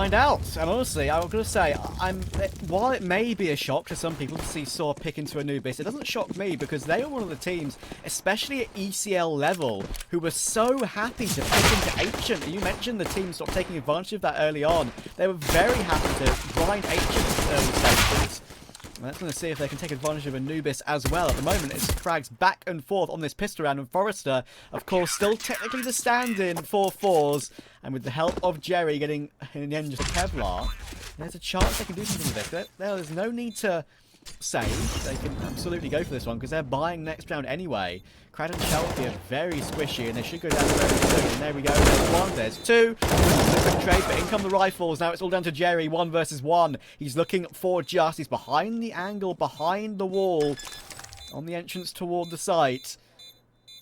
find out. And honestly, I'm going to say, while it may be a shock to some people to see Saw pick into Anubis, it doesn't shock me because they are one of the teams, especially at ECL level, who were so happy to pick into Ancient. You mentioned the team sort of taking advantage of that early on. They were very happy to grind Ancient at early stages. Let's going to see if they can take advantage of Anubis as well. At the moment, it's frags back and forth on this pistol round, and Forrester, of course, still technically the stand-in for FORZE. And with the help of Jerry getting, in the end, just a Kevlar, there's a chance they can do something with this. There's no need to save. They can absolutely go for this one, because they're buying next round anyway. Crad and Shelby are very squishy, and they should go down very soon. And there we go. There's one, there's two. Quick trade, but in come the rifles. Now it's all down to Jerry, 1 versus 1. He's looking for Just. He's behind the angle, behind the wall, on the entrance toward the site.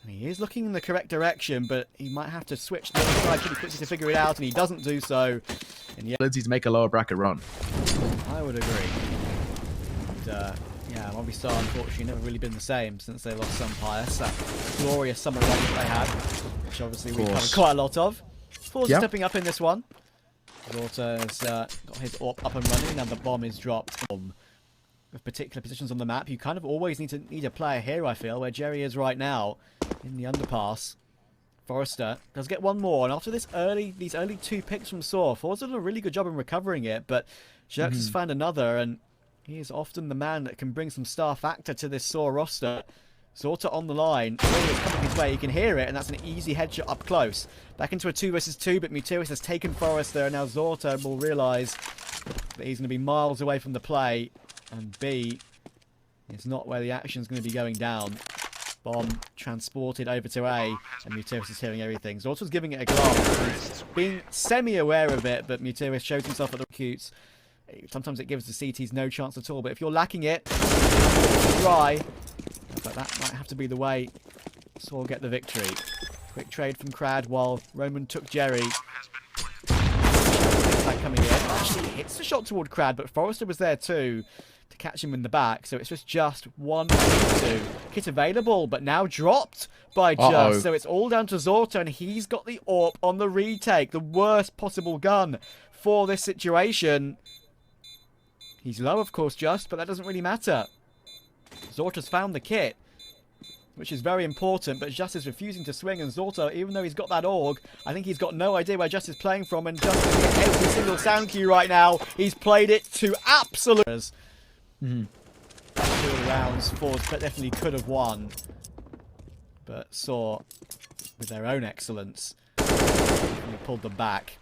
And he is looking in the correct direction, but he might have to switch to the other side pretty quickly to figure it out, and he doesn't do so. And yeah, ability to make a lower bracket run. I would agree. And, yeah, Movistar unfortunately never really been the same since they lost Sunpius. That glorious summer run that they had, which obviously we've covered quite a lot of. FORZE is stepping up in this one. Zorta's got his AWP up and running, and the bomb is dropped. With particular positions on the map, you kind of always need a player here, I feel, where Jerry is right now in the underpass. Forrester does get one more, and after these early 2 picks from Saw, FORZE did a really good job in recovering it, but Jerks has found another, and he is often the man that can bring some star factor to this Saw roster. Zorta on the line. It's coming his way. You can hear it, and that's an easy headshot up close. Back into a 2 versus 2, but Muteris has taken Forrester, and now Zorta will realise that he's going to be miles away from the play. And B, it's not where the action's going to be going down. Bomb transported over to A, and Muteris is hearing everything. Zorta's giving it a glance. He's being semi-aware of it, but Muteris shows himself at the cutes. Sometimes it gives the CTs no chance at all, but if you're lacking it, try. But that might have to be the way Saw get the victory. Quick trade from Crad while Roman took Jerry. Coming in. Actually hits the shot toward Crad, but Forrester was there too to catch him in the back. So it's just 1 versus 2. Kit available, but now dropped by Just. So it's all down to Zorta, and he's got the AWP on the retake. The worst possible gun for this situation. He's low, of course, Just, but that doesn't really matter. Zorta's found the kit, which is very important, but Just is refusing to swing, and Zorta, even though he's got that AUG, I think he's got no idea where Just is playing from, and Just is getting every single sound cue right now. He's played it to absolute... 2 rounds, FORZE definitely could have won, but Saw, with their own excellence, pulled them back.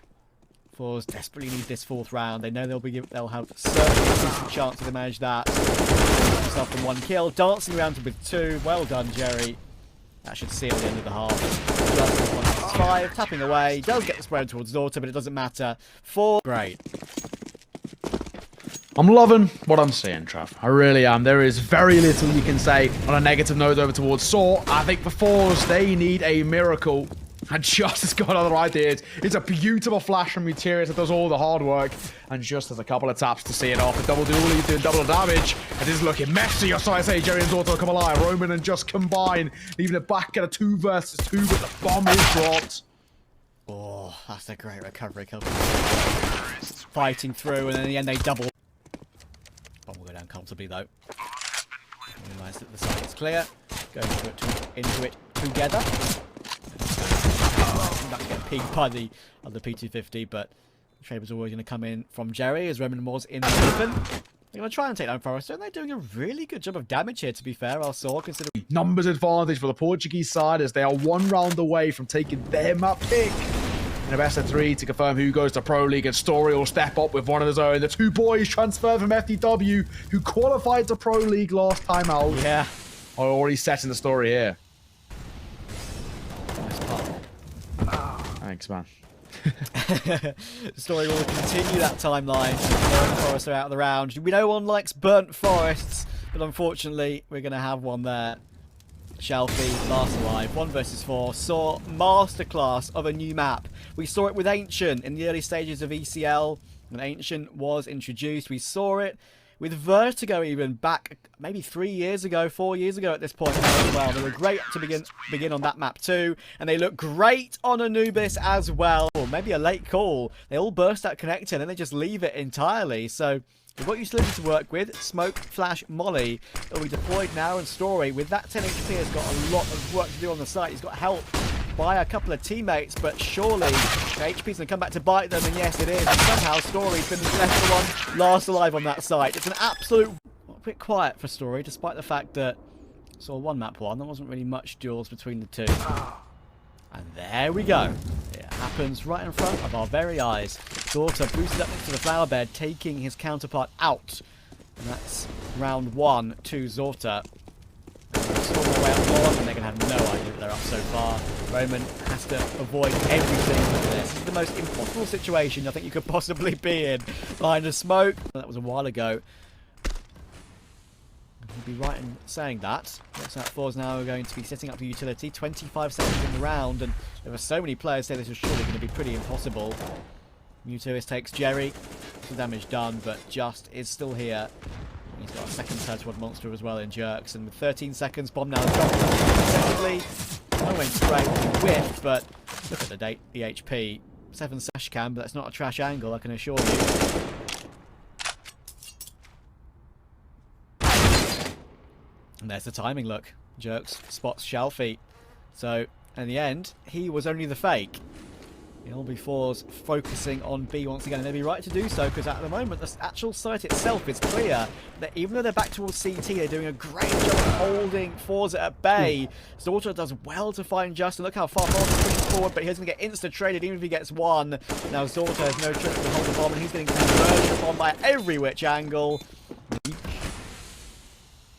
FORZE desperately need this 4th round. They know they'll have certainly a decent chance to manage that. Himself from 1 kill, dancing around with 2. Well done, Jerry. That should seal the end of the half. Just 1 versus 5, tapping away. Does get the spread towards Zorta, but it doesn't matter. 4. Great. I'm loving what I'm seeing, Trav. I really am. There is very little you can say on a negative note over towards Saw. I think for FORZE, they need a miracle. And Just has got other ideas. It's a beautiful flash from Muteris that does all the hard work. And Just has a couple of taps to see it off. A double duel, he's doing double damage. It is looking messy. Or so I say, Jerry and Zorta come alive. Roman and Just combine, leaving it back at a 2 versus 2, but the bomb is dropped. Oh, that's a great recovery. Fighting through, and then in the end they double. Bomb will go down comfortably though. Realise that the side is clear. Go into it together. About to get peeked by the other P250, but the trade was always going to come in from Jerry as Roman was in the open. They're going to try and take down Forrester, and they're doing a really good job of damage here, to be fair. I saw, considering numbers advantage for the Portuguese side as they are 1 round away from taking their map pick. In a best of 3 to confirm who goes to Pro League, and Story will step up with one of his own. The 2 boys transferred from FDW who qualified to Pro League last time out. Yeah. Are already setting the story here. Nice part. Thanks, man. The story will continue that timeline. Forrester out of the round. We know one likes burnt forests, but unfortunately, we're going to have one there. Shelfie, last alive, 1 versus 4. Saw masterclass of a new map. We saw it with Ancient in the early stages of ECL. When Ancient was introduced, we saw it with Vertigo even back maybe 3 years ago, 4 years ago at this point as well. They were great to begin on that map too, and they look great on Anubis as well. Or maybe a late call. They all burst that connector and then they just leave it entirely. So we've got utility to work with. Smoke, Flash, Molly. It'll be deployed now, and Story, with that 10 HP, has got a lot of work to do on the site. He's got help by a couple of teammates, but surely the HP's going to come back to bite them, and yes, it is. And somehow Story's been left the one last alive on that site. It's an absolute bit quiet for Story, despite the fact that saw one map one. There wasn't really much duels between the two. And there we go. It happens right in front of our very eyes. Daughter boosted up next to the flower bed, taking his counterpart out. And that's round 1 to Zorta. Storm their way up one, and they're going to have no idea that they're up so far. Roman has to avoid everything with this. This is the most impossible situation I think you could possibly be in. Behind a smoke. That was a while ago. You'd be right in saying that. Looks like FORZE now are going to be setting up for utility. 25 seconds in the round, and there are so many players say this is surely going to be pretty impossible. Mutuis takes Jerry. Some damage done, but Just is still here. He's got a second third monster as well in Jerks, and with 13 seconds, bomb now dropped. Secondly, I went straight whiff, but look at the HP. 7 slash cam, but that's not a trash angle, I can assure you. And there's the timing look. Jerks spots Shalfie. So, in the end, he was only the fake. It'll be FORZE focusing on B once again, and they'll be right to do so, because at the moment the actual site itself is clear. That even though they're back towards CT, they're doing a great job of holding FORZE at bay. Zorta does well to find Justin. Look how far FORZE is pushing forward, but he's going to get insta-traded even if he gets one. Now Zorta has no trick to hold the bomb, and he's getting converged upon by every which angle.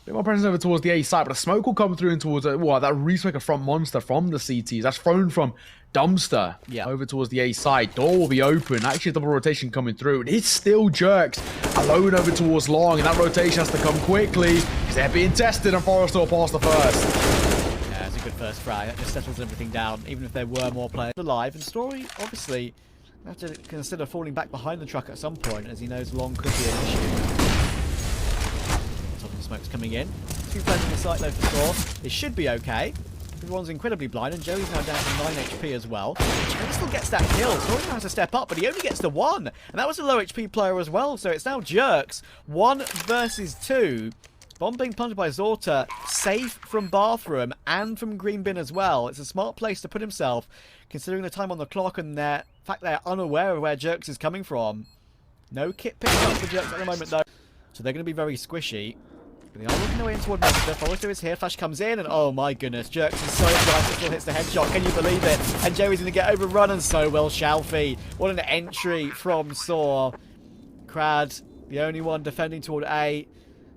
Bit more presence over towards the A side, but a smoke will come through and towards that reswing a front monster from the CTs. That's thrown from Dumpster over towards the A side. Door will be open. Actually, double rotation coming through. And it's still Jerks alone over towards Long, and that rotation has to come quickly because they're being tested, and FORZE will pass the first. Yeah, it's a good first frag. That just settles everything down, even if there were more players alive. And Story, obviously, have to consider falling back behind the truck at some point, as he knows Long could be an issue. Smoke's coming in. 2 players on the site though for sure. It should be okay. Everyone's incredibly blind, and Joey's now down to 9 HP as well. Joey still gets that kill. Story now has to step up, but he only gets the 1. And that was a low HP player as well, so it's now Jerks. 1 versus 2. Bomb being planted by Zorta, safe from bathroom and from green bin as well. It's a smart place to put himself, considering the time on the clock and the fact they're unaware of where Jerks is coming from. No kit picked up for Jerks at the moment though, so they're going to be very squishy. They are looking away in toward Monster. Forrester is here. Flash comes in, and oh my goodness, Jerks is so bright, it still hits the headshot. Can you believe it? And Joey's going to get overrun, and so will Shalfie. What an entry from Saw. Crad, the only one defending toward A.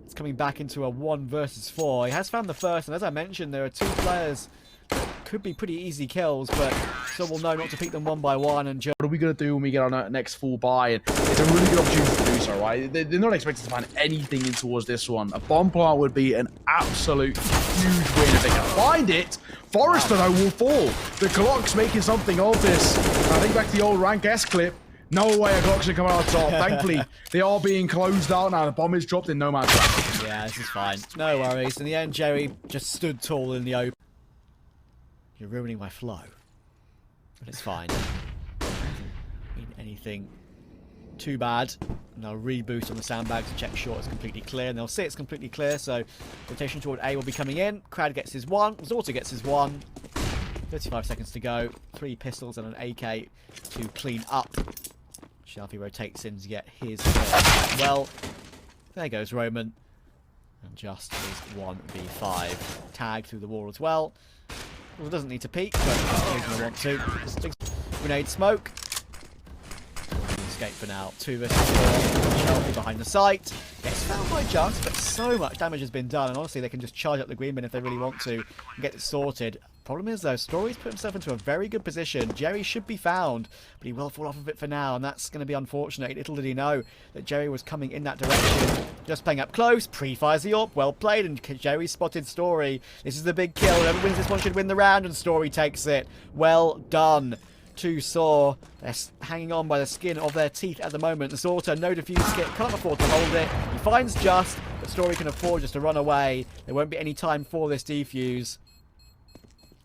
It's coming back into a 1 versus 4. He has found the first, and as I mentioned, there are 2 players that could be pretty easy kills, but so we'll know not to pick them one by one. And what are we going to do when we get our next full buy? And it's a really good opportunity to do so, right? They're not expected to find anything in towards this one. A bomb plant would be an absolute huge win if they can find it. Forrester, though, will fall. The clock's making something of this. I think back to the old rank S clip. No way a clock should come out on top. Thankfully, they are being closed out now. The bomb is dropped in no man's land. Yeah, this is fine. No worries. In the end, Jerry just stood tall in the open. You're ruining my flow. But it's fine. Mean anything too bad. And they'll reboot on the sandbags to check short is completely clear. And they'll see it's completely clear. So rotation toward A will be coming in. Crad gets his 1. Zorta gets his 1. 35 seconds to go. 3 pistols and an AK to clean up. Shalfie rotates in to get his well. There goes Roman. And Just is 1v5. Tag through the wall as well. Well, it doesn't need to peek, but he's going to want to. Grenade smoke. Escape for now. 2 versus 4. Shalfie behind the site. Gets found by Just, but so much damage has been done. And honestly, they can just charge up the green bin if they really want to and get it sorted. Problem is, though, Story's put himself into a very good position. Jerry should be found, but he will fall off of it for now, and that's going to be unfortunate. Little did he know that Jerry was coming in that direction. Just playing up close, pre-fires the AWP, well played, and Jerry spotted Story. This is the big kill. Whoever wins this one should win the round, and Story takes it. Well done. to Saw. They're hanging on by the skin of their teeth at the moment. Zorta, no defuse kit, can't afford to hold it. He finds Just, but Story can afford just to run away. There won't be any time for this defuse.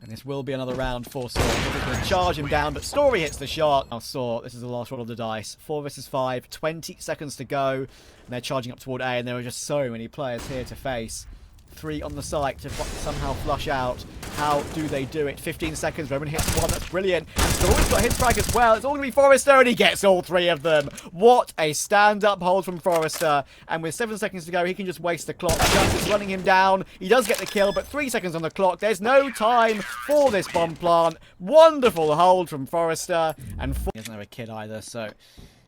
And this will be another round for Saw. He's going to charge him down, but Story hits the shot. Now Saw, this is the last roll of the dice. 4 versus 5, 20 seconds to go. And they're charging up toward A, and there are just so many players here to face. 3 on the site to somehow flush out. How do they do it? 15 seconds. Roman hits 1. That's brilliant. Story's got his frag as well. It's all going to be Forrester, and he gets all 3 of them. What a stand-up hold from Forrester. And with 7 seconds to go, he can just waste the clock. Just is running him down. He does get the kill, but 3 seconds on the clock. There's no time for this bomb plant. Wonderful hold from Forrester. And he doesn't have a kid either, so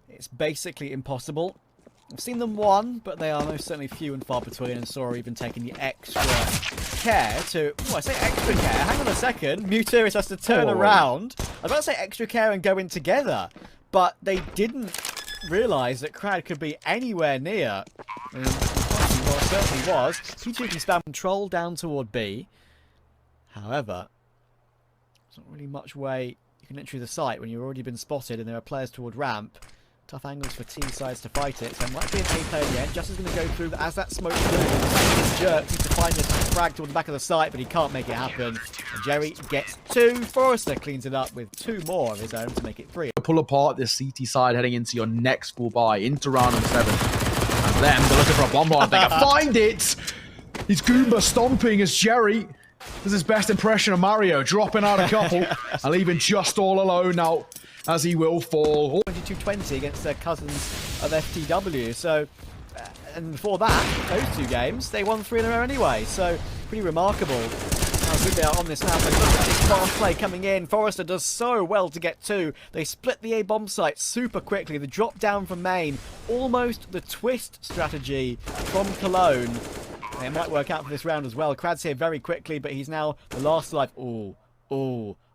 it's basically impossible. I've seen them won, but they are most certainly few and far between, and Saw even taking the extra care to... Oh, I say extra care. Hang on a second. Mutiris has to turn around. I was about to say extra care and go in together, but they didn't realise that Crad could be anywhere near. And well, it certainly was. He took his spam control down toward B. However, there's not really much way you can enter the site when you've already been spotted and there are players toward ramp. Tough angles for T sides to fight it, so it might be an A player in the end. Just is going to go through as that smoke moves. Jerk needs to find this frag toward the back of the site, but he can't make it happen. And Jerry gets 2. Forrester cleans it up with 2 more of his own to make it 3. Pull apart this CT side heading into your next full buy, into round number 7. And then they're looking for a bomb blast. They can find it! He's Goomba stomping as Jerry does his best impression of Mario, dropping out a couple and leaving Just all alone now, as he will fall. 22-20 against their cousins of FTW. So, and before that, those 2 games, they won 3 in a row anyway. So, pretty remarkable how good they are on this map. But look at this fast play coming in. Forrester does so well to get 2. They split the A bomb site super quickly. The drop down from main, almost the twist strategy from Cologne. It might work out for this round as well. Krad's here very quickly, but he's now the last life. Ooh.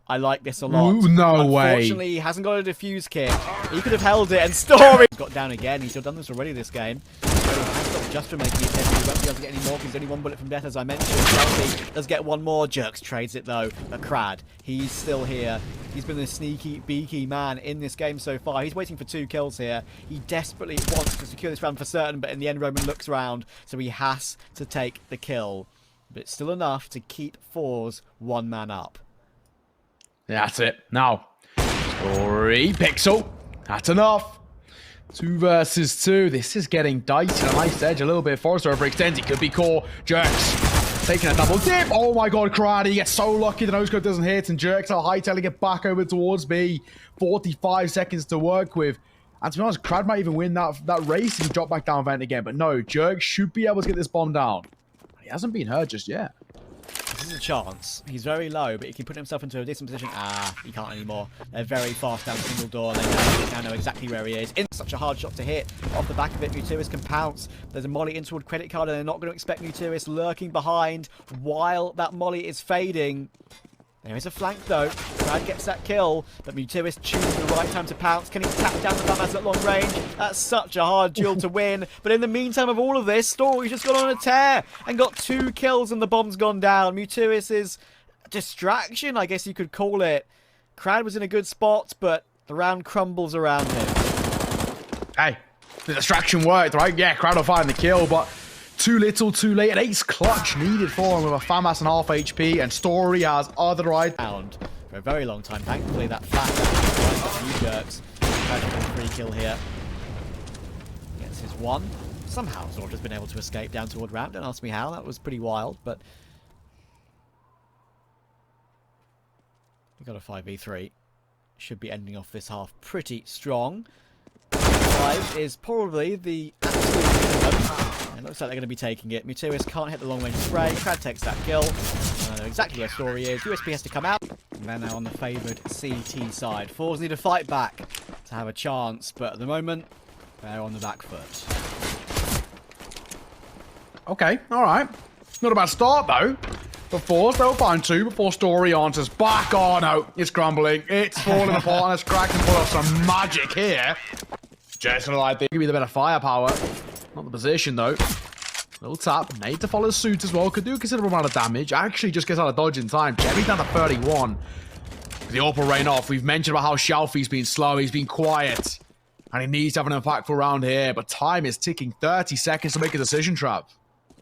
I like this a lot. Ooh, no way. Unfortunately, he hasn't got a defuse kit. He could have held it, and Story got down again. He's still done this already this game. So he has got just for making it dead. He won't be able to get any more because he's only 1 bullet from death, as I mentioned. Chelsea does get 1 more. Jerks trades it, though. But Krad, he's still here. He's been the sneaky, beaky man in this game so far. He's waiting for 2 kills here. He desperately wants to secure this round for certain, but in the end, Roman looks around, so he has to take the kill. But it's still enough to keep FORZE 1 man up. That's it. Now, Story, Pixel. That's enough. 2 versus 2. This is getting dicey. A nice edge a little bit. Forrester overextends. He could be core. Jerks taking a double dip. Oh my god, Crad. He gets so lucky the no-scope doesn't hit. And Jerks are hightailing it back over towards B. 45 seconds to work with. And to be honest, Crad might even win that race if he drop back down vent again. But no, Jerks should be able to get this bomb down. He hasn't been hurt just yet. This is a chance. He's very low, but he can put himself into a decent position. He can't anymore. They're very fast down the single door. They now know exactly where he is. It's such a hard shot to hit. Off the back of it, Mutiris can pounce. There's a molly in toward credit card, and they're not going to expect Mutiris lurking behind while that molly is fading. There is a flank though. Brad gets that kill, but Mutiris chooses the right time to pounce. Can he tap down the Famas at long range? That's such a hard duel to win. But in the meantime of all of this, Story's just gone on a tear and got 2 kills and the bomb's gone down. Mutiris' distraction, I guess you could call it. Crad was in a good spot, but the round crumbles around him. Hey, the distraction worked, right? Yeah, Crad will find the kill, but too little, too late. An ace clutch needed for him with a Famas and half HP, and Story has other right round for a very long time. Thankfully, that flash a few jerks. Crad with a 3 kill here. Gets his 1. Somehow, Zorta's been able to escape down toward ramp. Don't ask me how. That was pretty wild, but we got a 5v3. Should be ending off this half pretty strong. 5 is probably the absolute minimum. It looks like they're going to be taking it. Mutiris can't hit the long range spray. Crad takes that kill. I know exactly where Story is. USP has to come out. And they're now on the favoured CT side. FORZE need to fight back to have a chance, but at the moment, they're on the back foot. Okay, alright. Not a bad start though. For FORZE, they'll find 2 before Story answers back. Oh no, it's crumbling. It's falling apart, and as Crack can pull off some magic here. Just gonna like this. Give me the better firepower. Not the position though. Little tap. Nade to follow suit as well. Could do a considerable amount of damage. Actually just gets out of dodge in time. Jame down to 31. The AWP will rain off. We've mentioned about how Shelfie's been slow. He's been quiet. And he needs to have an impactful round here. But time is ticking. 30 seconds to make a decision, Trap.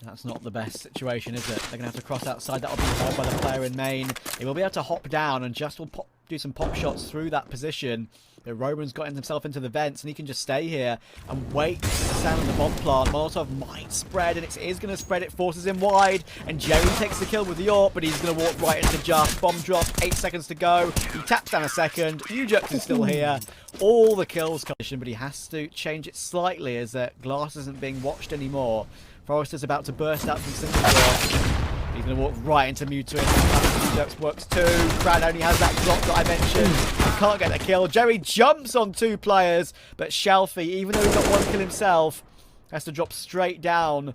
That's not the best situation, is it? They're going to have to cross outside. That'll be held by the player in main. He will be able to hop down and just will do some pop shots through that position. Roman's got himself into the vents, and he can just stay here and wait to stand on the bomb plant. Molotov might spread, and it is going to spread. It forces him wide, and Jame takes the kill with the AWP, but he's going to walk right into Just. Bomb drop, 8 seconds to go. He taps down a second. Ujux is still here. All the kills come, but he has to change it slightly as Glass isn't being watched anymore. Forrester's about to burst out from single door. He's going to walk right into Mewtwo. Ujux works too. Brad only has that drop that I mentioned. He can't get the kill. Jerry jumps on 2 players, but Shelfie, even though he got 1 kill himself, has to drop straight down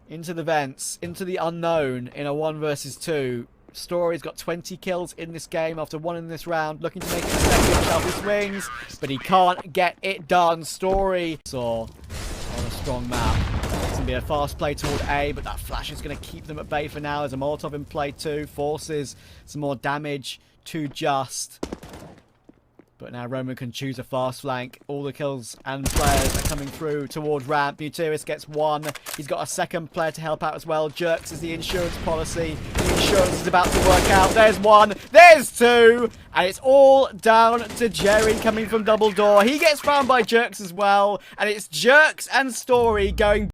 into the vents, into the unknown in a 1 versus 2. Story's got 20 kills in this game after 1 in this round, looking to make it a second. Shelfie swings, but he can't get it done. Story saw on a strong map. It's going to be a fast play toward A, but that flash is going to keep them at bay for now. There's a Molotov in play too. Forces some more damage to Just. But now Roman can choose a fast flank. All the kills and players are coming through toward ramp. Muteris gets 1. He's got a second player to help out as well. Jerks is the insurance policy. The insurance is about to work out. There's 1. There's 2. And it's all down to Jerry coming from double door. He gets found by Jerks as well. And it's Jerks and Story going